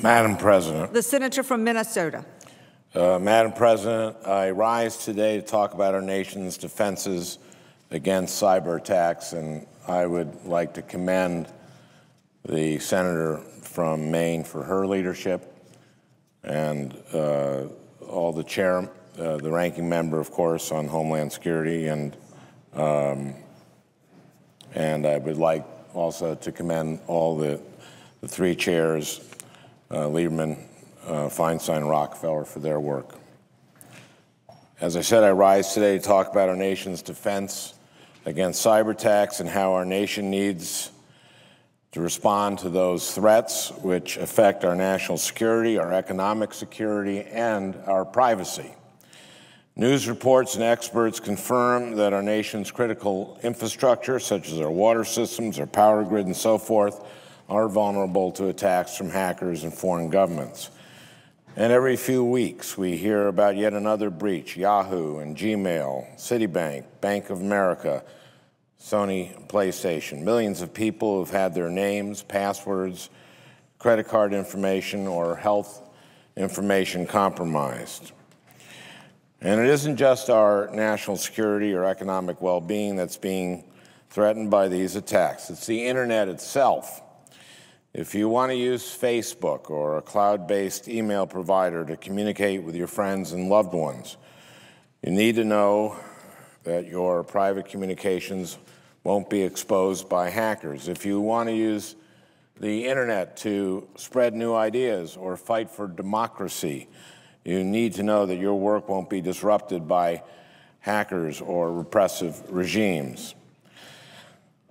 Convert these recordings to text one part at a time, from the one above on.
Madam President. The senator from Minnesota. Madam President, I rise today to talk about our nation's defenses against cyber attacks, and I would like to commend the senator from Maine for her leadership, and all the ranking member, of course, on Homeland Security, and I would like also to commend all the three chairs, Lieberman, Feinstein, Rockefeller, for their work. As I said, I rise today to talk about our nation's defense against cyber attacks and how our nation needs to respond to those threats which affect our national security, our economic security, and our privacy. News reports and experts confirm that our nation's critical infrastructure, such as our water systems, our power grid, and so forth, are vulnerable to attacks from hackers and foreign governments. And every few weeks, we hear about yet another breach: Yahoo and Gmail, Citibank, Bank of America, Sony PlayStation. Millions of people have had their names, passwords, credit card information, or health information compromised. And it isn't just our national security or economic well-being that's being threatened by these attacks. It's the internet itself. If you want to use Facebook or a cloud-based email provider to communicate with your friends and loved ones, you need to know that your private communications won't be exposed by hackers. If you want to use the internet to spread new ideas or fight for democracy, you need to know that your work won't be disrupted by hackers or repressive regimes.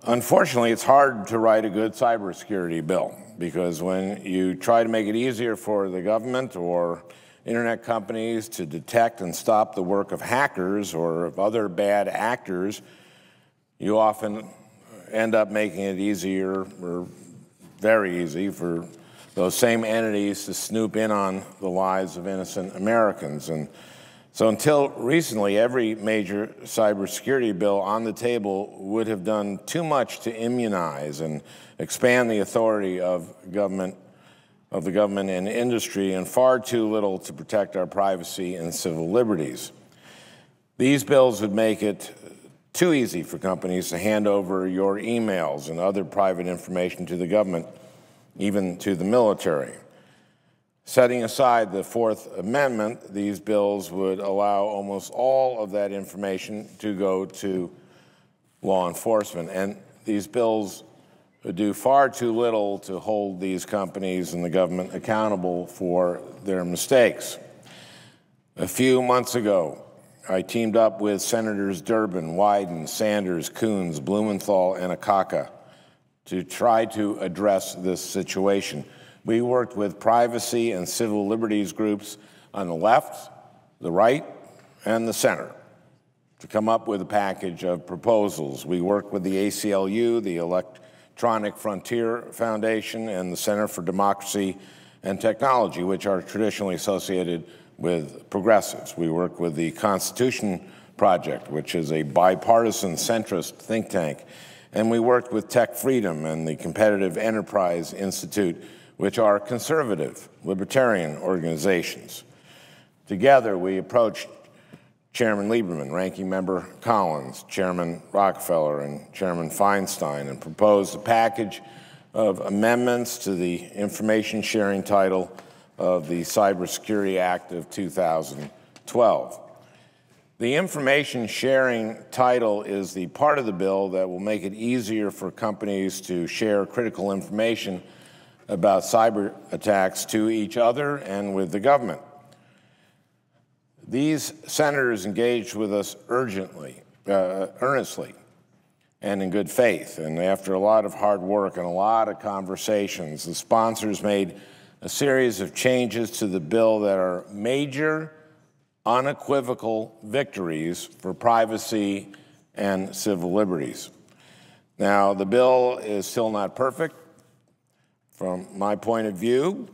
Unfortunately, it's hard to write a good cybersecurity bill, because when you try to make it easier for the government or internet companies to detect and stop the work of hackers or of other bad actors, you often end up making it easier, or very easy, for those same entities to snoop in on the lives of innocent Americans. And so until recently, every major cybersecurity bill on the table would have done too much to immunize and expand the authority of the government and industry, and far too little to protect our privacy and civil liberties. These bills would make it too easy for companies to hand over your emails and other private information to the government, even to the military. Setting aside the Fourth Amendment, these bills would allow almost all of that information to go to law enforcement, and these bills would do far too little to hold these companies and the government accountable for their mistakes. A few months ago, I teamed up with Senators Durbin, Wyden, Sanders, Coons, Blumenthal, and Akaka to try to address this situation. We worked with privacy and civil liberties groups on the left, the right, and the center to come up with a package of proposals. We worked with the ACLU, the Electronic Frontier Foundation, and the Center for Democracy and Technology, which are traditionally associated with progressives. We worked with the Constitution Project, which is a bipartisan centrist think tank. And we worked with Tech Freedom and the Competitive Enterprise Institute, which are conservative, libertarian organizations. Together, we approached Chairman Lieberman, Ranking Member Collins, Chairman Rockefeller, and Chairman Feinstein, and proposed a package of amendments to the information sharing title of the Cybersecurity Act of 2012. The information sharing title is the part of the bill that will make it easier for companies to share critical information about cyber attacks to each other and with the government. These senators engaged with us earnestly, and in good faith. And after a lot of hard work and a lot of conversations, the sponsors made a series of changes to the bill that are major, unequivocal victories for privacy and civil liberties. Now, the bill is still not perfect from my point of view,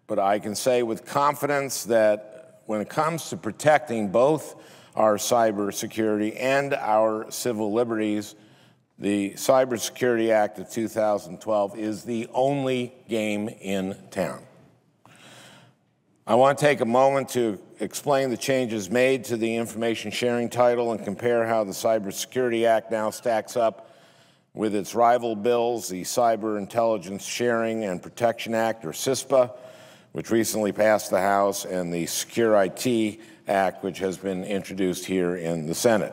but I can say with confidence that when it comes to protecting both our cybersecurity and our civil liberties, the Cybersecurity Act of 2012 is the only game in town. I want to take a moment to explain the changes made to the information sharing title and compare how the Cybersecurity Act now stacks up with its rival bills, the Cyber Intelligence Sharing and Protection Act, or CISPA, which recently passed the House, and the Secure IT Act, which has been introduced here in the Senate.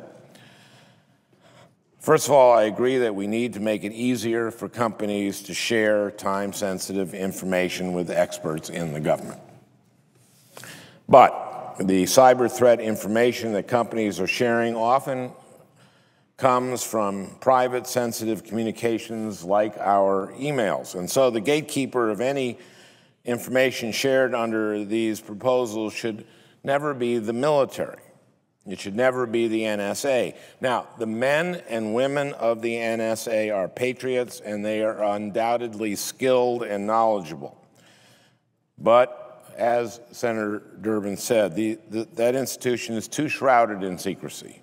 First of all, I agree that we need to make it easier for companies to share time-sensitive information with experts in the government. But the cyber threat information that companies are sharing often comes from private, sensitive communications like our emails. And so the gatekeeper of any information shared under these proposals should never be the military. It should never be the NSA. Now, the men and women of the NSA are patriots, and they are undoubtedly skilled and knowledgeable. But as Senator Durbin said, that institution is too shrouded in secrecy.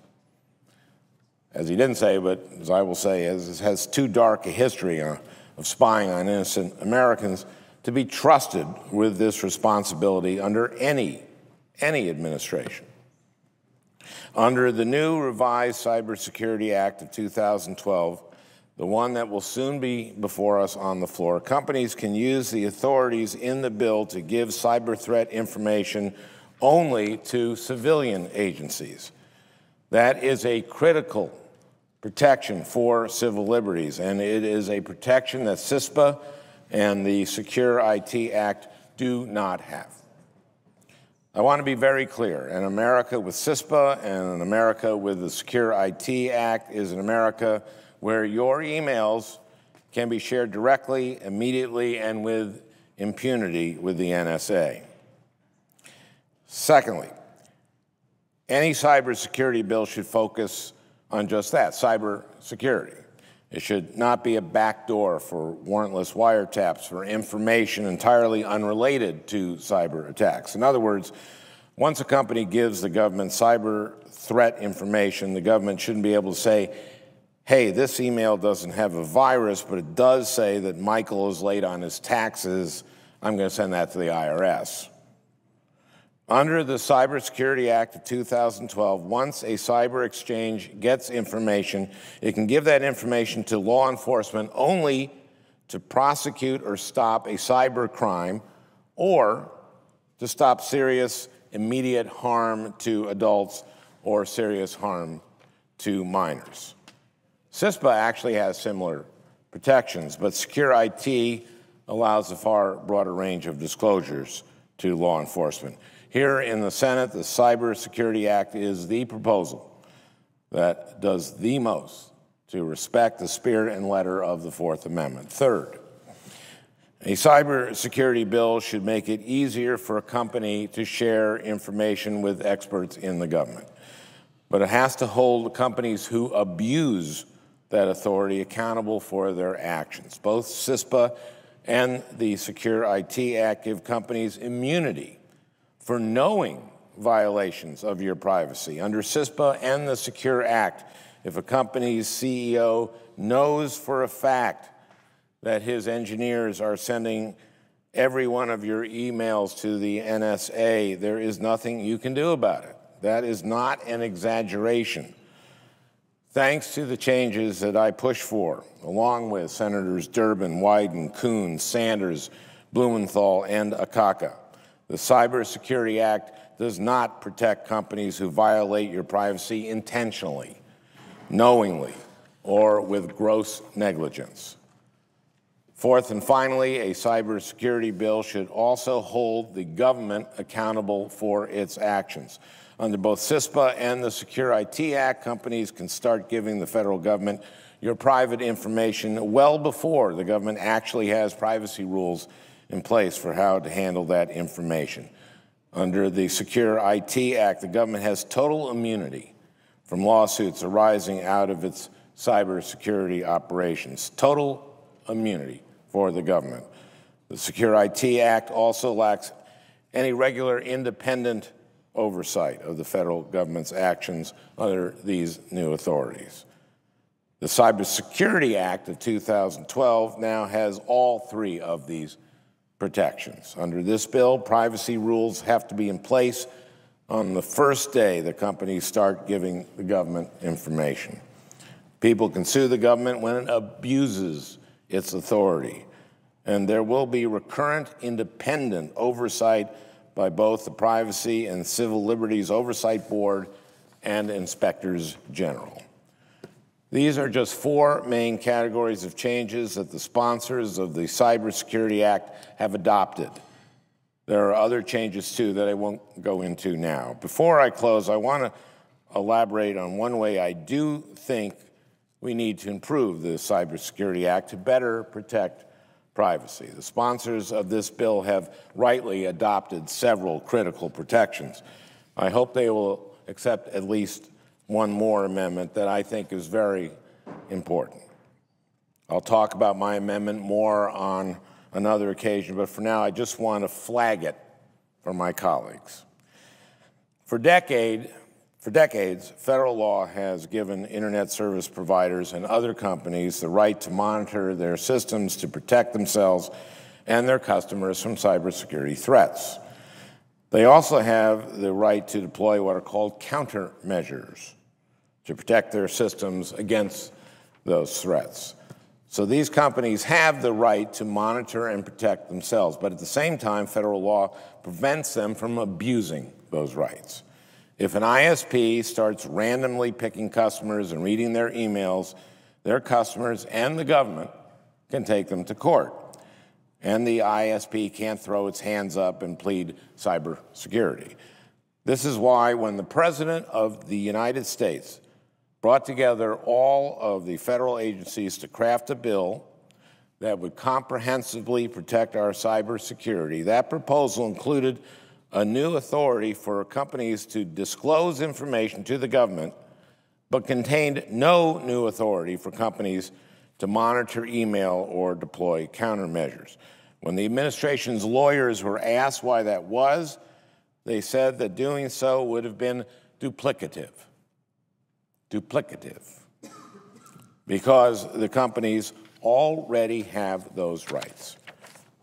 As he didn't say, but as I will say, has too dark a history of spying on innocent Americans to be trusted with this responsibility under any administration. Under the new revised Cybersecurity Act of 2012, the one that will soon be before us on the floor, companies can use the authorities in the bill to give cyber threat information only to civilian agencies. That is a critical protection for civil liberties, and it is a protection that CISPA and the Secure IT Act do not have. I want to be very clear. An America with CISPA and an America with the Secure IT Act is an America where your emails can be shared directly, immediately, and with impunity with the NSA. Secondly, any cybersecurity bill should focus on just that, cybersecurity. It should not be a backdoor for warrantless wiretaps for information entirely unrelated to cyber attacks. In other words, once a company gives the government cyber threat information, the government shouldn't be able to say, hey, this email doesn't have a virus, but it does say that Michael is late on his taxes. I'm going to send that to the IRS. Under the Cybersecurity Act of 2012, once a cyber exchange gets information, it can give that information to law enforcement only to prosecute or stop a cyber crime or to stop serious, immediate harm to adults or serious harm to minors. CISPA actually has similar protections, but Secure IT allows a far broader range of disclosures to law enforcement. Here in the Senate, the Cybersecurity Act is the proposal that does the most to respect the spirit and letter of the Fourth Amendment. Third, a cybersecurity bill should make it easier for a company to share information with experts in the government. But it has to hold companies who abuse that authority accountable for their actions. Both CISPA and the Secure IT Act give companies immunity for knowing violations of your privacy. Under CISPA and the Secure Act, if a company's CEO knows for a fact that his engineers are sending every one of your emails to the NSA, there is nothing you can do about it. That is not an exaggeration. Thanks to the changes that I push for, along with Senators Durbin, Wyden, Coons, Sanders, Blumenthal, and Akaka, the Cybersecurity Act does not protect companies who violate your privacy intentionally, knowingly, or with gross negligence. Fourth and finally, a cybersecurity bill should also hold the government accountable for its actions. Under both CISPA and the Secure IT Act, companies can start giving the federal government your private information well before the government actually has privacy rules in place for how to handle that information. Under the Secure IT Act, the government has total immunity from lawsuits arising out of its cybersecurity operations. Total immunity for the government. The Secure IT Act also lacks any regular independent oversight of the federal government's actions under these new authorities. The Cybersecurity Act of 2012 now has all three of these protections. Under this bill, privacy rules have to be in place on the first day the companies start giving the government information. People can sue the government when it abuses its authority, and there will be recurrent independent oversight by both the Privacy and Civil Liberties Oversight Board and Inspectors General. These are just four main categories of changes that the sponsors of the Cybersecurity Act have adopted. There are other changes, too, that I won't go into now. Before I close, I want to elaborate on one way I do think we need to improve the Cybersecurity Act to better protect privacy. The sponsors of this bill have rightly adopted several critical protections. I hope they will accept at least one more amendment that I think is very important. I'll talk about my amendment more on another occasion, but for now I just want to flag it for my colleagues. For decades, federal law has given internet service providers and other companies the right to monitor their systems to protect themselves and their customers from cybersecurity threats. They also have the right to deploy what are called countermeasures to protect their systems against those threats. So these companies have the right to monitor and protect themselves, but at the same time, federal law prevents them from abusing those rights. If an ISP starts randomly picking customers and reading their emails, their customers and the government can take them to court. And the ISP can't throw its hands up and plead cybersecurity. This is why when the President of the United States brought together all of the federal agencies to craft a bill that would comprehensively protect our cybersecurity, that proposal included a new authority for companies to disclose information to the government, but contained no new authority for companies to monitor email or deploy countermeasures. When the administration's lawyers were asked why that was, they said that doing so would have been duplicative. Because the companies already have those rights.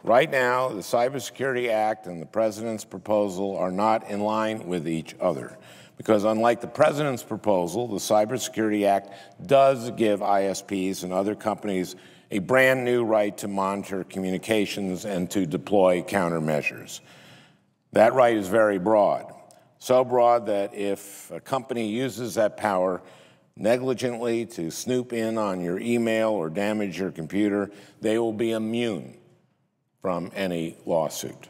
Right now, the Cybersecurity Act and the President's proposal are not in line with each other. Because unlike the President's proposal, the Cybersecurity Act does give ISPs and other companies a brand new right to monitor communications and to deploy countermeasures. That right is very broad, so broad that if a company uses that power negligently to snoop in on your email or damage your computer, they will be immune from any lawsuit.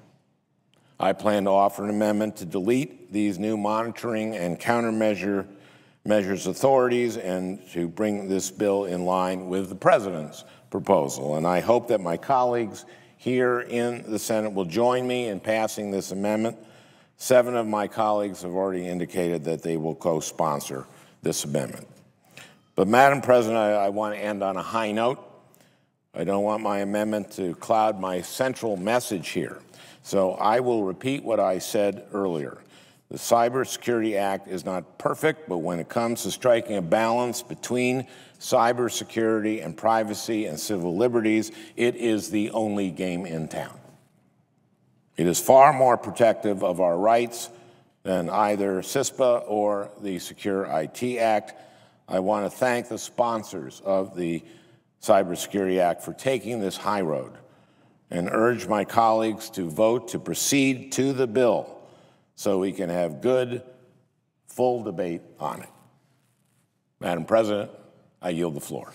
I plan to offer an amendment to delete these new monitoring and countermeasures authorities and to bring this bill in line with the President's proposal. And I hope that my colleagues here in the Senate will join me in passing this amendment. 7 of my colleagues have already indicated that they will co-sponsor this amendment. But Madam President, I want to end on a high note. I don't want my amendment to cloud my central message here. So I will repeat what I said earlier. The Cybersecurity Act is not perfect, but when it comes to striking a balance between cybersecurity and privacy and civil liberties, it is the only game in town. It is far more protective of our rights than either CISPA or the Secure IT Act. I want to thank the sponsors of the Cybersecurity Act for taking this high road and urge my colleagues to vote to proceed to the bill so we can have good, full debate on it. Madam President, I yield the floor.